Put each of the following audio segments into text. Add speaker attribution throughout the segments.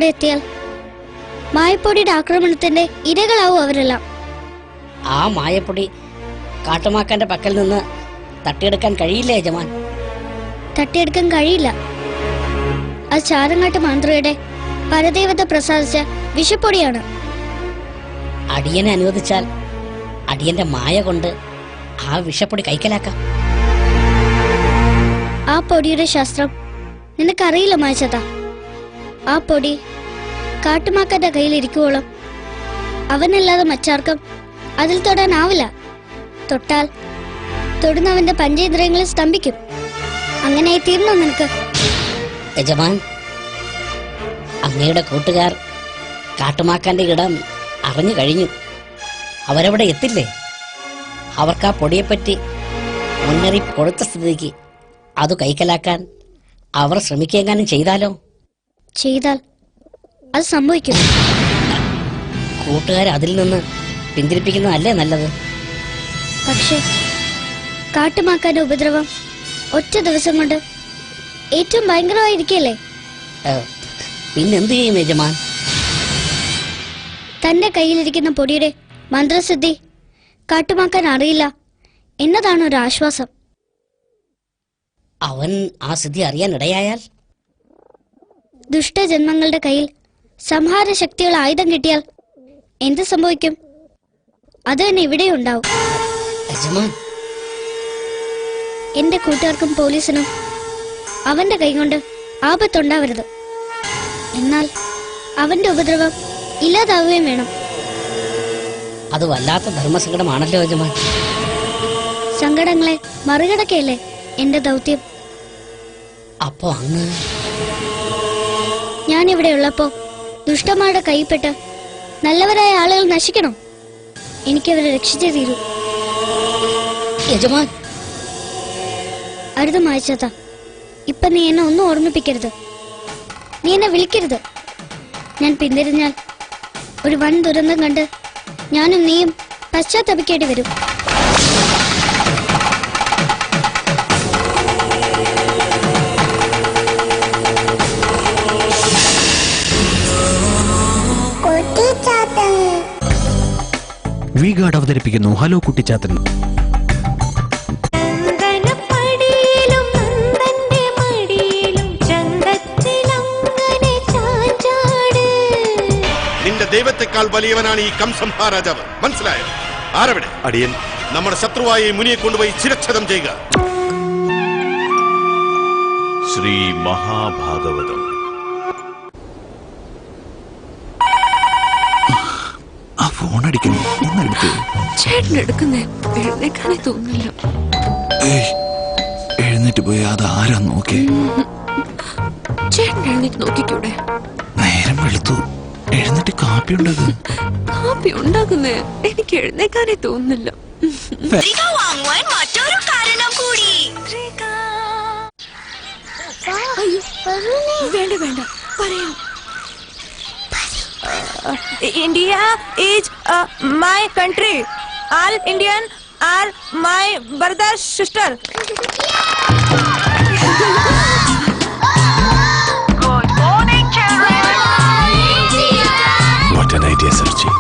Speaker 1: അവിടെ എത്തിയാൽ മായപ്പൊടിയുടെ ആക്രമണത്തിന്റെ ഇരകളാവും അവരെല്ലാം.
Speaker 2: ആ മായപ്പൊടി കാട്ടുമാക്കാന്റെ പക്കൽ നിന്ന് തട്ടിയെടുക്കാൻ കഴിയില്ല യജമാൻ.
Speaker 1: തട്ടിയെടുക്കാൻ കഴിയില്ല. അത് ചാരങ്ങാട്ട് മാന്ത്രയുടെ പരദേവത പ്രസാദിച്ച വിഷപ്പൊടിയാണ്.
Speaker 2: അടിയനെ അനുവദിച്ചാൽ അടിയന്റെ മായ കൊണ്ട് ആ വിഷപ്പൊടി കൈക്കലാക്കാം.
Speaker 1: ആ പൊടിയുടെ ശാസ്ത്രം നിനക്കറിയില്ല മായച്ചത. ആ പൊടി കാട്ടുമാക്കാന്റെ കയ്യിലിരിക്കുവോളം അവനല്ലാതെ മറ്റാർക്കും അതിൽ തൊടാനാവില്ല. തൊട്ടാൽ തൊടുന്നവന്റെ പഞ്ചേന്ദ്രിയങ്ങളെ സ്തംഭിക്കും. അങ്ങനെ തീർന്നോ നിനക്ക്?
Speaker 2: യജമാൻ, അങ്ങയുടെ കൂട്ടുകാർ കാട്ടുമാക്കാന്റെ ഇടം അറിഞ്ഞു കഴിഞ്ഞു. അവരവിടെ എത്തില്ലേ? അവർക്ക് ആ പൊടിയെപ്പറ്റി മുന്നറിയിപ്പ് കൊടുത്ത സ്ഥിതിക്ക് അത് കൈക്കലാക്കാൻ അവർ ശ്രമിക്കെങ്ങാനും ചെയ്താലോ?
Speaker 1: ചെയ്താൽ അത് സംഭവിക്കും.
Speaker 2: കൂട്ടുകാർ അതിൽ നിന്ന് പിന്തിരിപ്പിക്കുന്നതല്ലേ നല്ലത്.
Speaker 1: പക്ഷേ കാട്ടുമാക്കാന്റെ ഉപദ്രവം ഒറ്റ ദിവസം കൊണ്ട് ഏറ്റവും ഭയങ്കരമായിരിക്കല്ലേ?
Speaker 2: പിന്നെന്ത് ചെയ്യും യജമാൻ?
Speaker 1: തന്റെ കയ്യിലിരിക്കുന്ന പൊടിയുടെ മന്ത്രസിദ്ധി കാട്ടുമാക്കാൻ അറിയില്ല എന്നതാണ് ഒരു ആശ്വാസം.
Speaker 2: അവൻ ആ സ്ഥിതി അറിയാൻ ഇടയായാൽ?
Speaker 1: ദുഷ്ടജന്മങ്ങളുടെ കയ്യിൽ സംഹാര ശക്തിയുള്ള ആയുധം കിട്ടിയാൽ എന്ത് സംഭവിക്കും? അത് തന്നെ ഇവിടെ ഉണ്ടാവും. എന്റെ കൂട്ടുകാർക്കും പോലീസിനും അവന്റെ കൈകൊണ്ട് ആപത്തുണ്ടാവരുത്. എന്നാൽ അവന്റെ ഉപദ്രവം ഇല്ലാതാവുകയും വേണം.
Speaker 2: അത് വല്ലാത്ത ധർമ്മസങ്കടമാണല്ലോ യജമാൻ.
Speaker 1: സങ്കടങ്ങളെ മറികടക്കയല്ലേ എന്റെ ദൗത്യം.
Speaker 2: അപ്പോ അങ്ങ്
Speaker 1: ഞാനിവിടെ ഉള്ളപ്പോ ദുഷ്ടന്മാരുടെ കൈപ്പെട്ട് നല്ലവരായ ആളുകൾ നശിക്കണം. എനിക്കവരെ രക്ഷിച്ചേ തീരൂ.
Speaker 2: യജമാൻ,
Speaker 1: അരുത് മായച്ചത. ഇപ്പൊ നീ എന്നെ ഒന്നും ഓർമ്മിപ്പിക്കരുത്. നീ എന്നെ വിളിക്കരുത്. ഞാൻ പിന്തിരിഞ്ഞാൽ ഒരു വൻ ദുരന്തം കണ്ട് ഞാനും നീയും പശ്ചാത്തപിക്കേണ്ടി വരും.
Speaker 3: വി-ഗാർഡ് അവതരിപ്പിക്കുന്നു ഹലോ കുട്ടിച്ചാത്തൻ.
Speaker 4: നിന്റെ ദൈവത്തെക്കാൾ വലിയവനാണ് ഈ കംസംഹാ രാജാവ്. മനസ്സിലായോ? ആരവിടെ?
Speaker 5: അടിയൻ.
Speaker 4: നമ്മുടെ ശത്രുവായ മുനിയെ കൊണ്ടുപോയി ശിരച്ഛേദം ചെയ്യുക.
Speaker 5: ശ്രീ മഹാഭാഗവതം.
Speaker 3: ആ ഫോൺ അടിക്കുന്നു.
Speaker 6: ചേട്ടൻ എടുക്കുന്നേ എഴുന്നേക്കാനേ തോന്നില്ല.
Speaker 3: എഴുന്നേറ്റ് പോയി അത് ആരാ നോക്കി?
Speaker 6: ചേട്ടൻ എഴുന്നേറ്റ് നോക്കിക്കൂടെ?
Speaker 3: നേരം വെളുത്തു. എഴുന്നേറ്റ് കാപ്പി ഉണ്ടാകും.
Speaker 6: കാപ്പി ഉണ്ടാക്കുന്നേ എനിക്ക് എഴുന്നേക്കാനേ തോന്നുന്നില്ല. വേണ്ട വേണ്ട പറയാം.
Speaker 7: India is my country. All Indian are my brother sister. Good morning, children.
Speaker 3: What an idea, Sarji.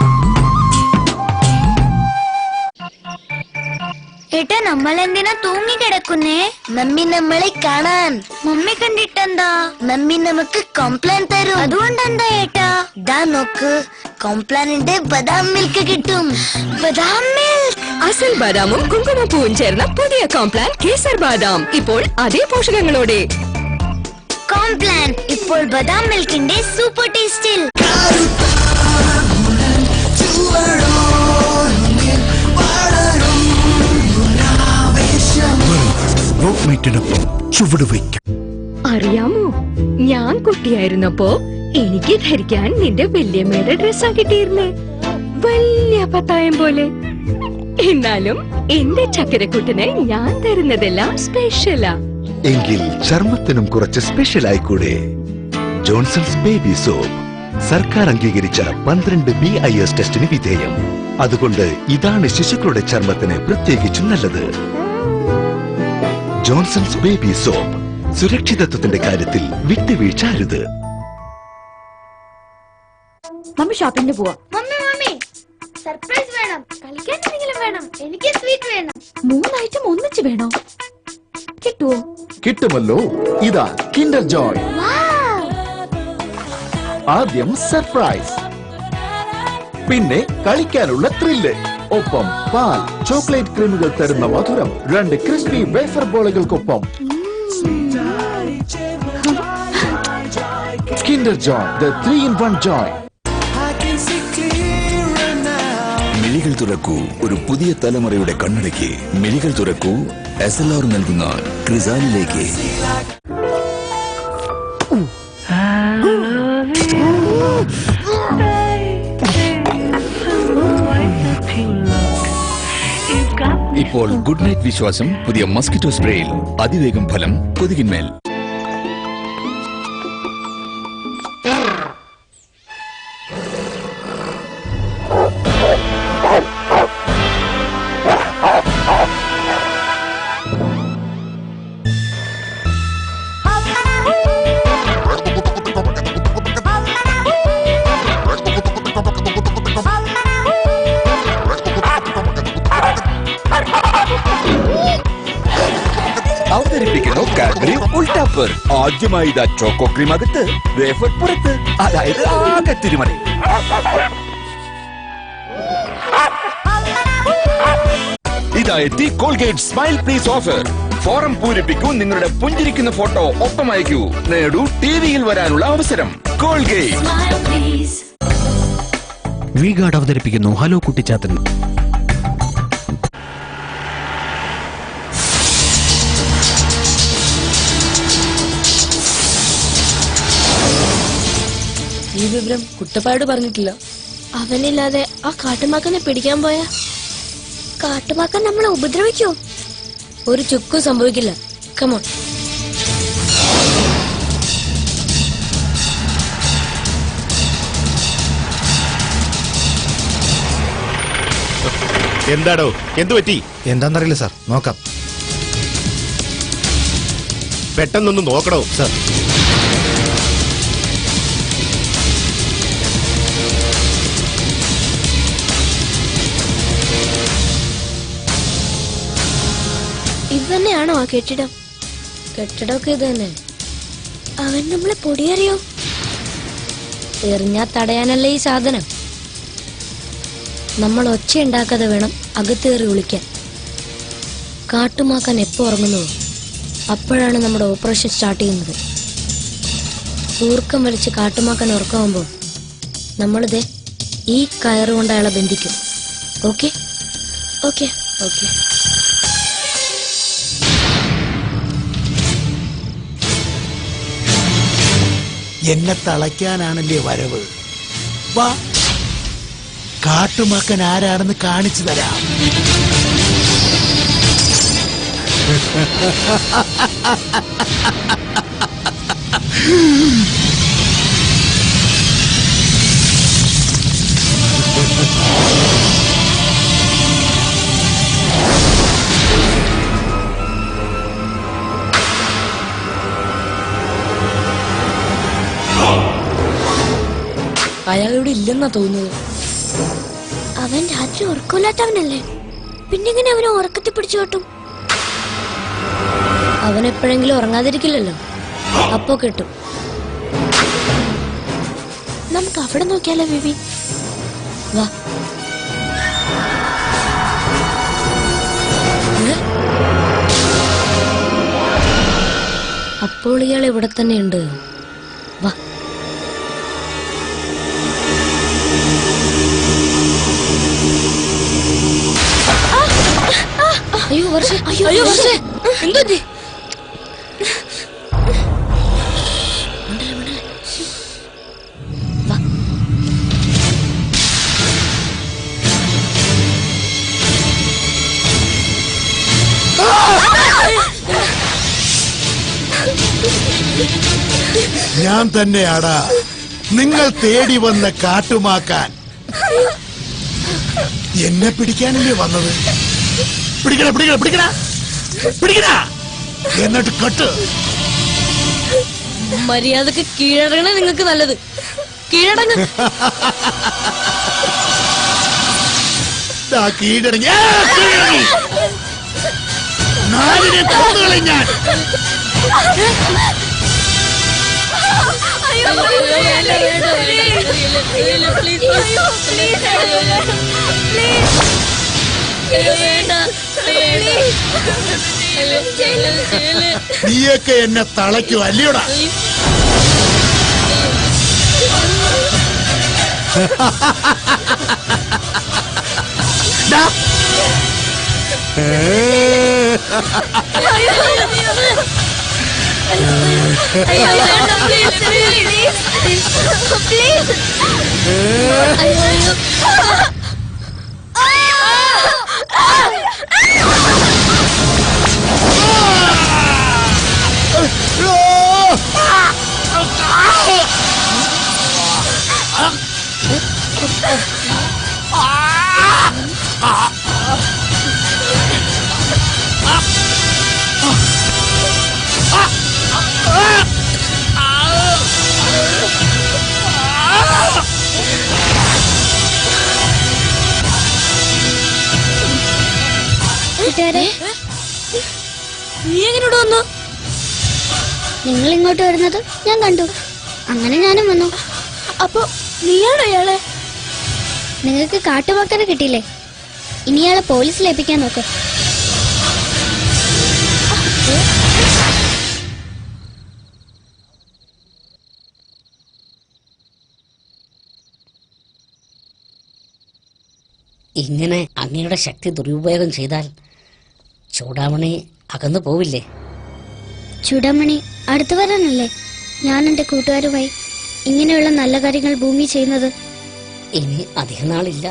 Speaker 1: ഏട്ടാ, നമ്മളെന്തിനാ തൂങ്ങി കിടക്കുന്നേ? മമ്മി നമ്മളെ കാണാൻ. മമ്മി കണ്ടിട്ടെന്താ? മമ്മി നമുക്ക് കോംപ്ലാൻ തരും. അതുകൊണ്ടെന്താ ഏട്ടാ? ദാ നോക്ക്, കോംപ്ലാനിന്റെ ബദാം മിൽക്ക് കിട്ടും. ബദാം മിൽക്ക്,
Speaker 6: അസൽ ബദാമും കുങ്കുമപ്പൂവും ചേർന്ന പുതിയ കോംപ്ലാൻ കേസർ ബാദാം. ഇപ്പോൾ അതേ പോഷകങ്ങളോടെ.
Speaker 1: കോംപ്ലാൻ ഇപ്പോൾ ബദാം മിൽക്കിന്റെ സൂപ്പർ ടേസ്റ്റിൽ.
Speaker 6: അറിയാമോ, ഞാൻ കുട്ടിയായിരുന്നപ്പോ എനിക്ക് ധരിക്കാൻ നിന്റെ വല്യമ്മയുടെ ഡ്രസ്സാ കിട്ടിയിരുന്നേ. വലിയ പത്തായം പോലെ. എന്നാലും എന്റെ ചക്കരക്കുട്ടന് ഞാൻ തരുന്നതെല്ലാം സ്പെഷ്യലാ.
Speaker 8: എങ്കിൽ ചർമ്മത്തിനും കുറച്ച് സ്പെഷ്യൽ ആയിക്കൂടെ? ജോൺസൺസ് ബേബി സോപ്പ് സർക്കാർ അംഗീകരിച്ച 12 BIS ടെസ്റ്റിന് വിധേയം. അതുകൊണ്ട് ഇതാണ് ശിശുക്കളുടെ ചർമ്മത്തിന് പ്രത്യേകിച്ചും നല്ലത്. ജോൺസൺസ് ബേബി സോപ്പ് സുരക്ഷിതത്വത്തിന്റെ കാര്യത്തിൽ വിട്ടുവീഴ്ച അരുത്.
Speaker 6: മമ്മി ഷോപ്പിങ്ങിന് പോവാ.
Speaker 1: മമ്മി സർപ്രൈസ് വേണം, കളിക്കാൻ എന്തെങ്കിലും വേണം, എനിക്ക് സ്വീറ്റ് വേണം.
Speaker 6: 3 ഐറ്റം ഒന്നിച്ച് വേണോ? കിട്ടുവോ?
Speaker 9: കിട്ടുമല്ലോ. ഇതാ കിൻഡർ ജോയ്. ആദ്യം സർപ്രൈസ്, പിന്നെ കളിക്കാനുള്ള ത്രില്ല്, ഒപ്പം പാൽ, ചോക്ലേറ്റ് ക്രീമുകൾ തരുന്ന മധുരം, 2 ക്രിസ്പി വേഫർ ബോളുകൾക്കൊപ്പം. Kinder Joy, the 3-in-1 Joy.
Speaker 10: മിഴികൾ തുറക്കൂ, ഒരു പുതിയ തലമുറയുടെ കണ്ണടയ്ക്ക്. മിഴികൾ തുറക്കൂ, SLR നൽകുന്ന ക്രിസാലിലേക്ക്. ഇപ്പോൾ ഗുഡ് നൈറ്റ് വിശ്വാസം പുതിയ മസ്കിറ്റോ സ്പ്രേയിൽ അതിവേഗം ഫലം കൊതുകിന്മേൽ. അവതരിപ്പിക്കുന്നു കാഡ്ബറി ഉൾട്ടാപ്പർ. ആദ്യമായി ഇതാ ചോക്കോ ക്രീം അകത്ത്, വേഫർ പുറത്ത്, അതായത് ആകെ തിരുമറി. ഇതാ എത്തി Colgate smile please offer. Form പൂരിപ്പിക്കൂ, നിങ്ങളുടെ പുഞ്ചിരിക്കുന്ന ഫോട്ടോ ഒപ്പം അയക്കൂ, നേടൂ ടിവിയിൽ വരാനുള്ള അവസരം. കോൾഗേറ്റ്.
Speaker 3: വി ഗാർഡ് അവതരിപ്പിക്കുന്നു ഹലോ കുട്ടിച്ചാത്തൻ.
Speaker 2: ഈ വിവരം കുട്ടപ്പാട് പറഞ്ഞിട്ടില്ല.
Speaker 1: അവനില്ലാതെ ആ കാട്ടുമാക്കനെ പിടിക്കാൻ പോയാ കാട്ടുമാക്കൻ നമ്മളെ ഉപദ്രവിക്കോ?
Speaker 2: ഒരു ചുക്കും സംഭവിക്കില്ല. കമോൺ.
Speaker 4: എന്താടോ, എന്തു പറ്റി?
Speaker 3: എന്താന്നറിയില്ല സാർ, നോക്കാം.
Speaker 4: പെട്ടെന്നൊന്ന് നോക്കണോ
Speaker 3: സാർ.
Speaker 1: ഇതന്നെയാണോ ആ കെട്ടിടം?
Speaker 2: കെട്ടിടമൊക്കെ ഇത് തന്നെ.
Speaker 1: അവൻ നമ്മളെ പൊടിയറിയോ?
Speaker 2: എറിഞ്ഞാ തടയാനല്ലേ ഈ സാധനം. നമ്മൾ ഒച്ച ഉണ്ടാക്കാതെ വേണം അകത്തേറി വിളിക്കാൻ. കാട്ടുമാക്കാൻ എപ്പോ ഉറങ്ങുന്നു അപ്പോഴാണ് നമ്മുടെ ഓപ്പറേഷൻ സ്റ്റാർട്ട് ചെയ്യുന്നത്. കൂർക്കം വലിച്ച് കാട്ടുമാക്കാൻ ഉറക്കമാകുമ്പോൾ നമ്മളിതേ ഈ കയറുകൊണ്ട് അയാളെ ബന്ധിക്കും. Okay
Speaker 1: okay
Speaker 2: okay.
Speaker 11: എന്നെ തളയ്ക്കാനാണല്ലേ വരവ്? വാ, കാട്ടുമാക്കൻ ആരാണെന്ന് കാണിച്ചു തരാം.
Speaker 2: അയാളിവിടെ ഇല്ലെന്നാ തോന്നുന്നത്.
Speaker 1: അവൻ രാത്രി ഉറക്കമില്ലാത്തവനല്ലേ, പിന്നെങ്ങനെ അവനെ ഉറക്കത്തിൽ പിടിച്ചു കേട്ടും?
Speaker 2: അവനെപ്പോഴെങ്കിലും ഉറങ്ങാതിരിക്കില്ലല്ലോ, അപ്പോ കിട്ടും.
Speaker 1: നമുക്ക് അവിടെ നോക്കിയാലോ ബേബി?
Speaker 2: വാ. അപ്പോൾ ഇയാൾ ഇവിടെ തന്നെയുണ്ട്. വാ. അയ്യോ വർഷ, അയ്യോ വർഷ, എന്തോ
Speaker 11: ഞാൻ തന്നെയാടാ നിങ്ങൾ തേടി വന്ന കാട്ടുമാക്കാൻ. എന്നെ പിടിക്കാനല്ലേ വന്നത്? പിടിക്കണ പിടിക്കണ പിടിക്കണ പിടിക്കണ, എന്നിട്ട് കട്ട്.
Speaker 2: മര്യാദക്ക് കീഴടങ്ങണേ നിങ്ങൾക്ക് നല്ലത്. കീഴടങ്ങ്.
Speaker 11: കീഴടങ്ങി. നാലിനെ കൊന്നുകളയും ഞാൻ. നീയൊക്കെ എന്നെ തളയ്ക്കും അല്ലയോടാ?
Speaker 2: നീ എങ്ങനോട് വന്നു?
Speaker 1: നിങ്ങൾ ഇങ്ങോട്ട് വരുന്നത് ഞാൻ കണ്ടു, അങ്ങനെ ഞാനും വന്നു.
Speaker 2: അപ്പൊ നീയാണോ ഇയാളെ?
Speaker 1: നിങ്ങൾക്ക് കാട്ടുമക്കനെ കിട്ടിയില്ലേ? ഇനി ഇയാളെ പോലീസിൽ ഏൽപ്പിക്കാൻ നോക്ക്.
Speaker 2: ഇങ്ങനെ അങ്ങയുടെ ശക്തി ദുരുപയോഗം ചെയ്താൽ ചൂടാമണി അകന്നു പോവില്ലേ?
Speaker 1: ചൂടാമണി അടുത്തു വരാനല്ലേ ഞാൻ എന്റെ കൂട്ടുകാരുമായി ഇങ്ങനെയുള്ള നല്ല കാര്യങ്ങൾ ഭൂമി ചെയ്യുന്നത്.
Speaker 2: ഇനി അധിക നാളില്ല.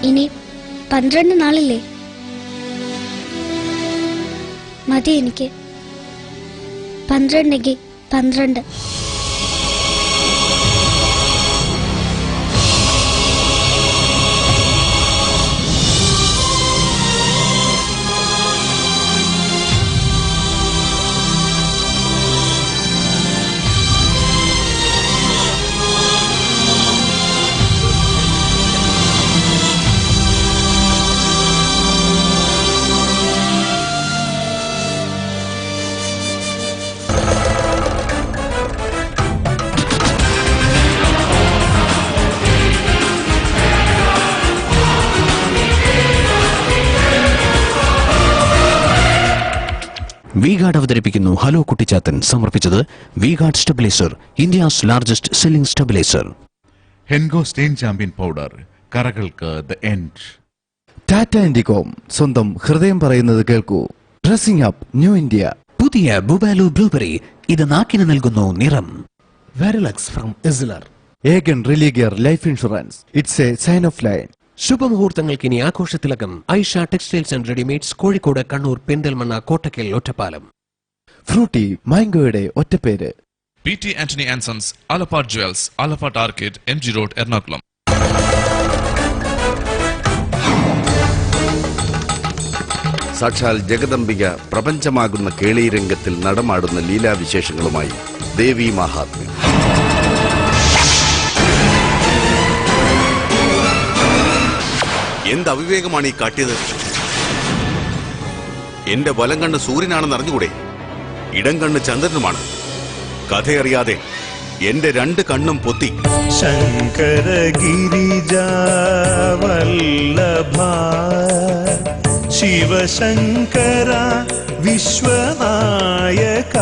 Speaker 1: ഇനി 12 നാളില്ലേ? മതി എനിക്ക്. 12 12.
Speaker 3: വി-ഗാർഡ് അവതരിപ്പിക്കുന്നു ഹലോ കുട്ടിച്ചാത്തൻ. സമർപ്പിച്ചത് V Guard stabiliser, India's largest selling stabiliser.
Speaker 9: Henko stain champion powder, കറകൾക്ക് ദ എൻഡ്.
Speaker 8: ടാറ്റ ഇൻഡികോം, സ്വന്തം ഹൃദയം പറയുന്നത് കേൾക്കൂ. Dressing up new India.
Speaker 3: പുതിയ ബുബാലു ബ്ലൂബെറി, ഇത് നാക്കിന് നൽകുന്നു നിറം.
Speaker 11: Varilux from Essilor.
Speaker 8: Aegon Religare life insurance, it's a sign of line.
Speaker 3: ശുഭമുഹൂർത്തങ്ങൾക്ക് ഇനി ആഘോഷത്തിലകം Aisha textiles and readymades, Kozhikode, Kannur, Perinthalmanna, Kottakkal, Ottapalam.
Speaker 8: Frooti മാംഗോയുടെ ഒറ്റപ്പേര്.
Speaker 5: PT Anthony & Sons, Alapart Jewels, Alapart Arcade, MG Road, Ernakulam.
Speaker 4: സാക്ഷാൽ ജഗദംബിക പ്രപഞ്ചമാകുന്ന കേളീരംഗത്തിൽ നടമാടുന്ന ലീലാവിശേഷങ്ങളുമായി ദേവി മഹാത്മ്യം. എന്ത് അവിവേകമാണ് ഈ കാട്ടിയത്? എന്റെ വലം കണ്ണ് സൂര്യനാണെന്ന് അറിഞ്ഞുകൂടെ? ഇടം കണ്ണ് ചന്ദ്രനുമാണ്. കഥയറിയാതെ എന്റെ 2 കണ്ണും പൊത്തി.
Speaker 12: ശങ്കര ഗിരിജാവല്ലഭ ശിവശങ്കര വിശ്വനായക.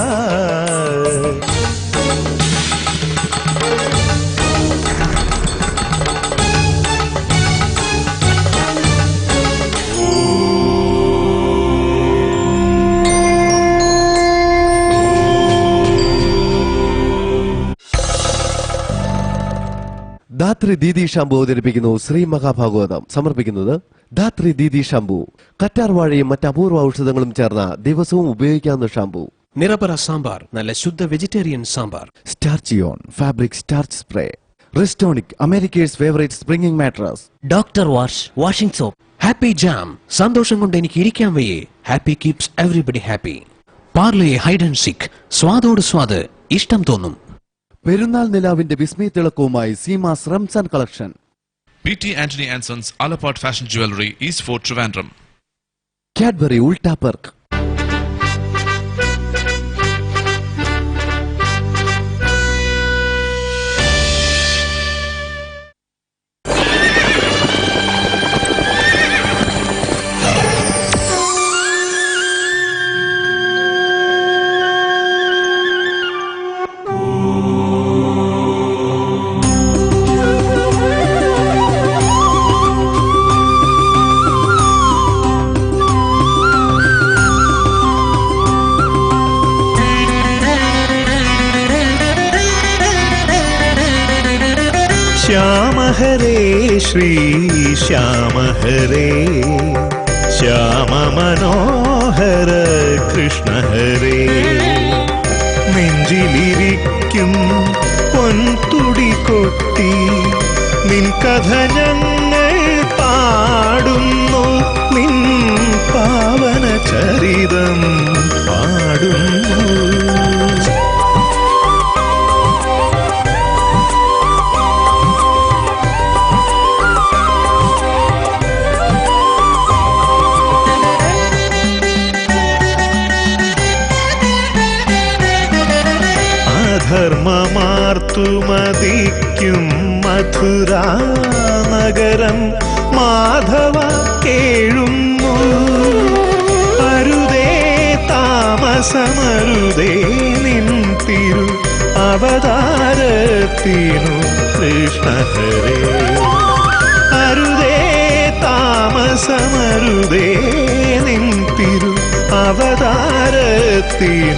Speaker 8: ധാത്രി ദീദി ഷാംപൂ അവതരിപ്പിക്കുന്നു ശ്രീ മഹാഭാഗവതം. സമർപ്പിക്കുന്നത് ധാത്രി ദീദി ഷാംപൂ, കറ്റാർ വാഴയും മറ്റ് അപൂർവ ഔഷധങ്ങളും ചേർന്ന ദിവസവും ഉപയോഗിക്കാവുന്ന ഷാംപൂ.
Speaker 3: നിറപറ സാമ്പാർ, നല്ല ശുദ്ധ വെജിറ്റേറിയൻ സാമ്പാർ.
Speaker 8: സ്റ്റാർച്ചിയോൺ fabric starch spray. Restonic, America's favourite springing mattress.
Speaker 3: Doctor wash washing soap. Happy jam, സന്തോഷം കൊണ്ട് എനിക്ക് ഇരിക്കാൻ വയ്യേ. Happy keeps everybody happy. Parle hide and seek, സ്വാദോട് സ്വാദ്, ഇഷ്ടം തോന്നും.
Speaker 13: പെരുന്നാൾ നിലാവിന്റെ വിസ്മയത്തിളക്കവുമായി Seemas Ramzan collection.
Speaker 5: PT Anthony and Sons Alapart Fashion Jewelry, East Fort, Trivandrum.
Speaker 13: Cadbury ഉൾട്ടാ പെർക്ക്.
Speaker 12: श्याम हरे श्री श्याम हरे श्याम मनोहर कृष्ण हरे നെഞ്ചിലിരിക്കും പൊൻതുടി കൊട്ടി നിൻ കഥ ഞങ്ങൾ പാടുന്നു നിൻ പാവന ചരിതം പാടുന്നു. ധർമ്മമാർത്തുമതിക്കും മധുരാ നഗരം മാധവ കേഴുന്നു. അരുതേ താമസമരുതേ നിൻ തിരു അവതാരത്തിനു കൃഷ്ണ ഹരേ. അരുതേ താമസമരുതേ നിൻ തിരു അവതാരത്തിനു